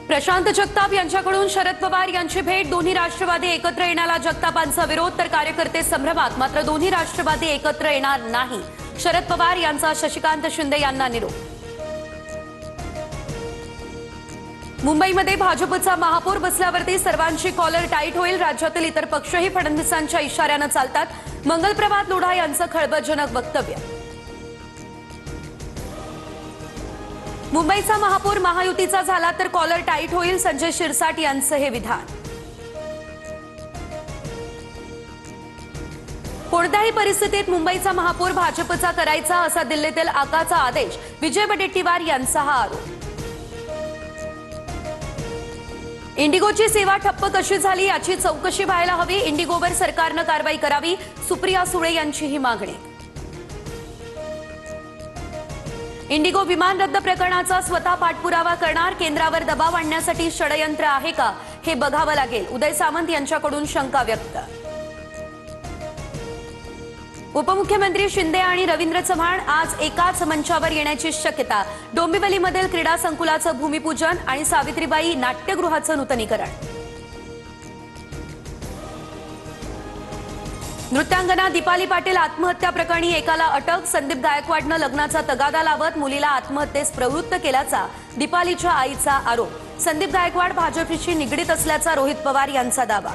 प्रशांत जगताप यांच्याकडून शरद पवार यांची भेट। दोन्ही राष्ट्रवादी एकत्र येण्याला जगतापांचा विरोध, तर कार्यकर्ते संभ्रमात। मात्र दोन्ही राष्ट्रवादी एकत्र येणार नाही, शरद पवार यांचा शशिकांत शिंदे यांना निरोप। मुंबईमध्ये भाजपचा महापौर बसल्यावरती सर्वांची कॉलर टाईट होईल। राज्यातील इतर पक्षही फडणवीसांच्या इशाऱ्यानं चालतात। मंगलप्रभात लोढा यांचं खळबळजनक वक्तव्य। मुंबईचा महापौर महायुतीचा झाला तर कॉलर टाईट होईल, संजय शिरसाट यांचं हे विधान। कोणत्याही परिस्थितीत मुंबईचा महापौर भाजपचा करायचा, असा दिल्लीतील आकाचा आदेश। विजय वडेट्टीवार यांचा हा आरोप। इंडिगोची सेवा ठप्प कशी झाली याची चौकशी व्हायला हवी। इंडिगोवर सरकारनं कारवाई करावी, सुप्रिया सुळे यांची ही मागणी। इंडिगो विमान रद्द प्रकरणाचा स्वतः पाठपुरावा करणार, केंद्रावर दबाव आणण्यासाठी षडयंत्र आहे का हे बघावं लागेल, उदय सामंत यांच्याकडून शंका व्यक्त। उपमुख्यमंत्री शिंदे आणि रवींद्र चव्हाण आज एकाच मंचावर येण्याची शक्यता। डोंबिवलीमधील क्रीडा संकुलाचं भूमिपूजन आणि सावित्रीबाई नाट्यगृहाचं नूतनीकरण। नृत्यांगना दीपाली पाटील आत्महत्या प्रकरणी एकाला अटक। संदीप गायकवाडनं लग्नाचा तगादा लावत मुलीला आत्महत्येस प्रवृत्त केल्याचा दीपालीच्या आईचा आरोप। संदीप गायकवाड भाजपशी निगडीत असल्याचा रोहित पवार यांचा दावा।